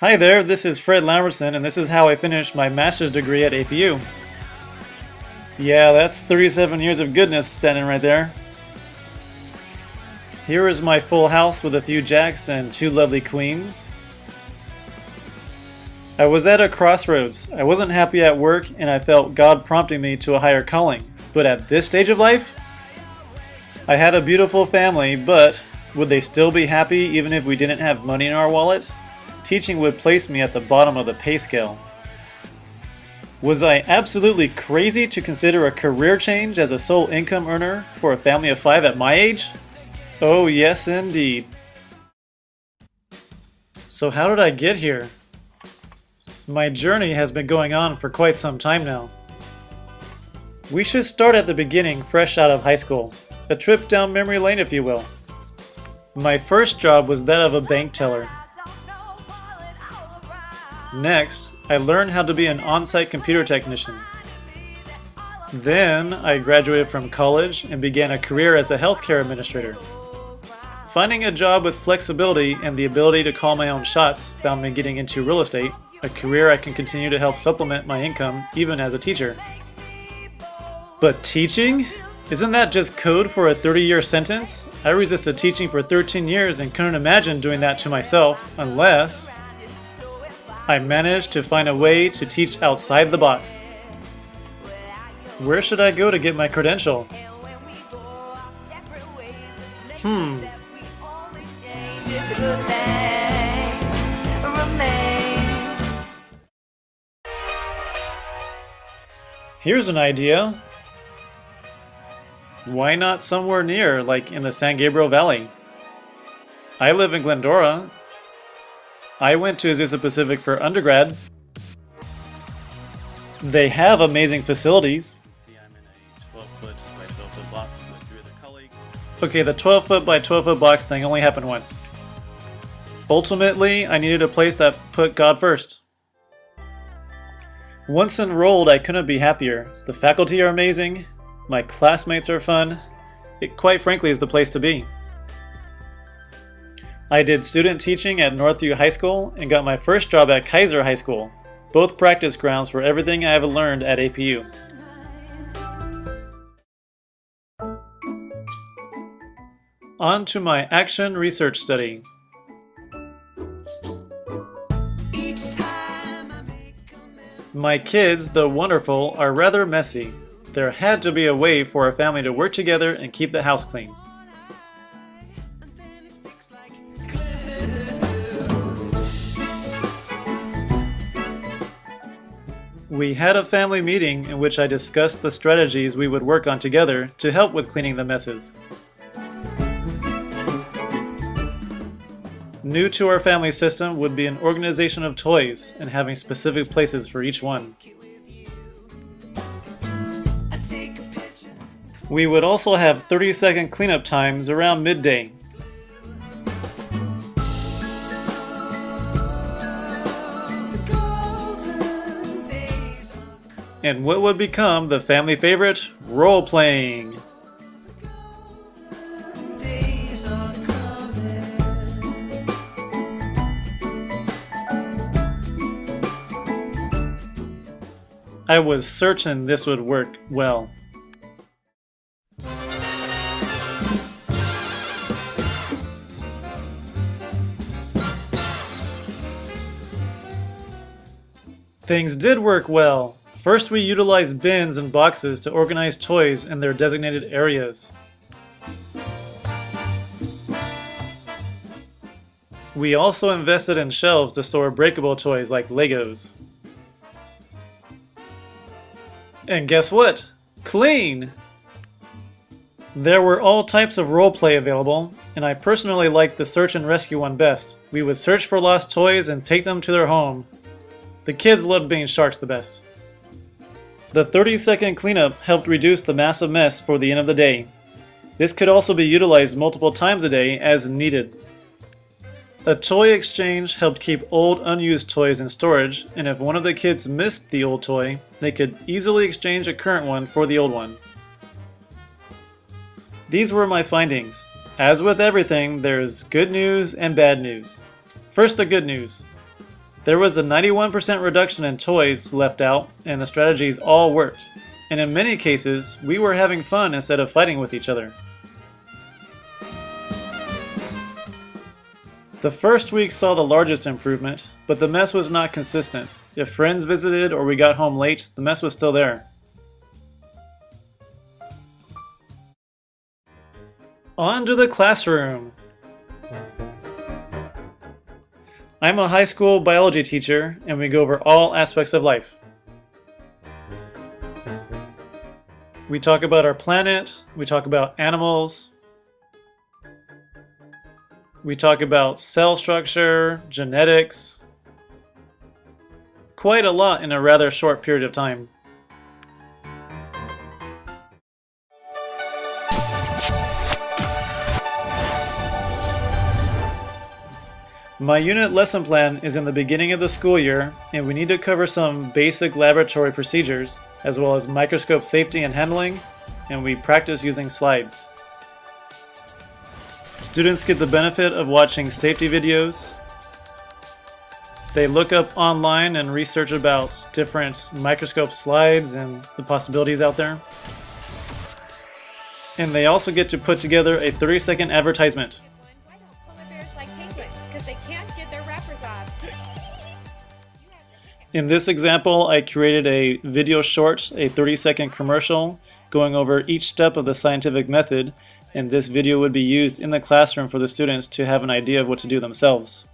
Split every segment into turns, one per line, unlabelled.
Hi there, this is Fred Lamberson, and this is how I finished my master's degree at APU. Yeah, that's 37 years of goodness standing right there. Here is my full house with a few jacks and two lovely queens. I was at a crossroads. I wasn't happy at work, and I felt God prompting me to a higher calling. But at this stage of life, I had a beautiful family, but would they still be happy even if we didn't have money in our wallet? Teaching would place me at the bottom of the pay scale. Was I absolutely crazy to consider a career change as a sole income earner for a family of 5 at my age? Oh yes indeed. So how did I get here? My journey has been going on for quite some time now. We should start at the beginning, fresh out of high school. A trip down memory lane, if you will. My first job was that of a bank teller. Next, I learned how to be an on-site computer technician. Then, I graduated from college and began a career as a healthcare administrator. Finding a job with flexibility and the ability to call my own shots found me getting into real estate, a career I can continue to help supplement my income even as a teacher. But teaching? Isn't that just code for a 30-year sentence? I resisted teaching for 13 years and couldn't imagine doing that to myself unless I managed to find a way to teach outside the box. Where should I go to get my credential? Here's an idea. Why not somewhere near, like in the San Gabriel Valley? I live in Glendora. I went to Azusa Pacific for undergrad. They have amazing facilities. Okay, the 12-foot by 12-foot box thing only happened once. Ultimately, I needed a place that put God first. Once enrolled, I couldn't be happier. The faculty are amazing. My classmates are fun. It quite frankly is the place to be. I did student teaching at Northview High School and got my first job at Kaiser High School, both practice grounds for everything I have learned at APU. On to my action research study. My kids, though wonderful, are rather messy. There had to be a way for a family to work together and keep the house clean. We had a family meeting in which I discussed the strategies we would work on together to help with cleaning the messes. New to our family system would be an organization of toys and having specific places for each one. We would also have 30-second cleanup times around midday. And what would become the family favorite? Role-playing. I was certain this would work well. Things did work well. First, we utilized bins and boxes to organize toys in their designated areas. We also invested in shelves to store breakable toys like Legos. And guess what? Clean! There were all types of roleplay available, and I personally liked the search and rescue one best. We would search for lost toys and take them to their home. The kids loved being sharks the best. The 30-second cleanup helped reduce the massive mess for the end of the day. This could also be utilized multiple times a day as needed. A toy exchange helped keep old unused toys in storage, and if one of the kids missed the old toy, they could easily exchange a current one for the old one. These were my findings. As with everything, there's good news and bad news. First, the good news. There was a 91% reduction in toys left out, and the strategies all worked. And in many cases, we were having fun instead of fighting with each other. The first week saw the largest improvement, but the mess was not consistent. If friends visited or we got home late, the mess was still there. On to the classroom! I'm a high school biology teacher, and we go over all aspects of life. We talk about our planet, we talk about animals, we talk about cell structure, genetics, quite a lot in a rather short period of time. My unit lesson plan is in the beginning of the school year, and we need to cover some basic laboratory procedures, as well as microscope safety and handling, and we practice using slides. Students get the benefit of watching safety videos. They look up online and research about different microscope slides and the possibilities out there. And they also get to put together a 30-second advertisement. In this example, I created a video short, a 30-second commercial, going over each step of the scientific method, and this video would be used in the classroom for the students to have an idea of what to do themselves.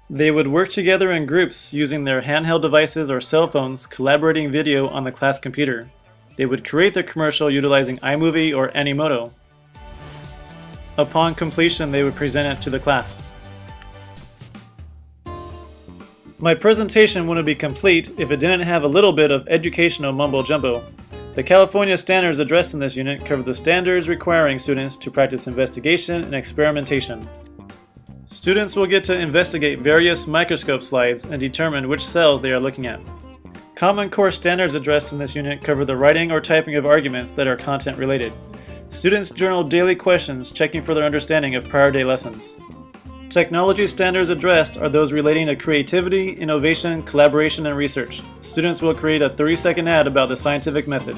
They would work together in groups using their handheld devices or cell phones, collaborating video on the class computer. They would create the commercial utilizing iMovie or Animoto. Upon completion, they would present it to the class. My presentation wouldn't be complete if it didn't have a little bit of educational mumbo-jumbo. The California standards addressed in this unit cover the standards requiring students to practice investigation and experimentation. Students will get to investigate various microscope slides and determine which cells they are looking at. Common Core standards addressed in this unit cover the writing or typing of arguments that are content related. Students journal daily questions checking for their understanding of prior day lessons. Technology standards addressed are those relating to creativity, innovation, collaboration, and research. Students will create a 30-second ad about the scientific method.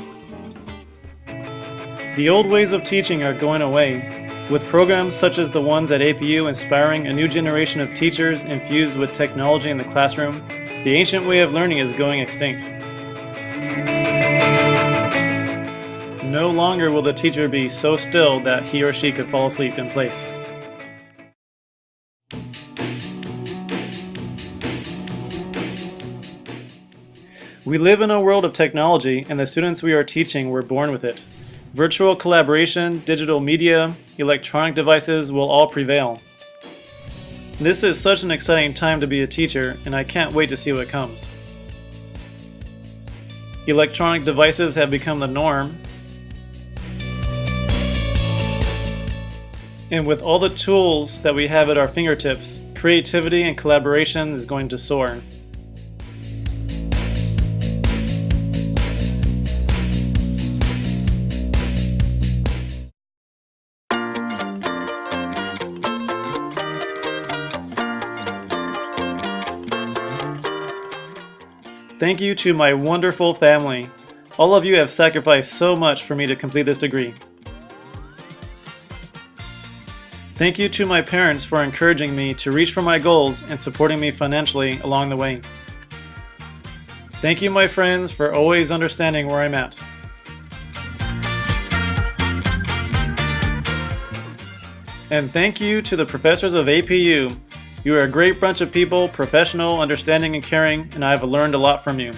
The old ways of teaching are going away, with programs such as the ones at APU inspiring a new generation of teachers infused with technology in the classroom. The ancient way of learning is going extinct. No longer will the teacher be so still that he or she could fall asleep in place. We live in a world of technology, and the students we are teaching were born with it. Virtual collaboration, digital media, electronic devices will all prevail. This is such an exciting time to be a teacher, and I can't wait to see what comes. Electronic devices have become the norm, and with all the tools that we have at our fingertips, creativity and collaboration is going to soar. Thank you to my wonderful family. All of you have sacrificed so much for me to complete this degree. Thank you to my parents for encouraging me to reach for my goals and supporting me financially along the way. Thank you, my friends, for always understanding where I'm at. And thank you to the professors of APU. You are a great bunch of people, professional, understanding, and caring, and I have learned a lot from you.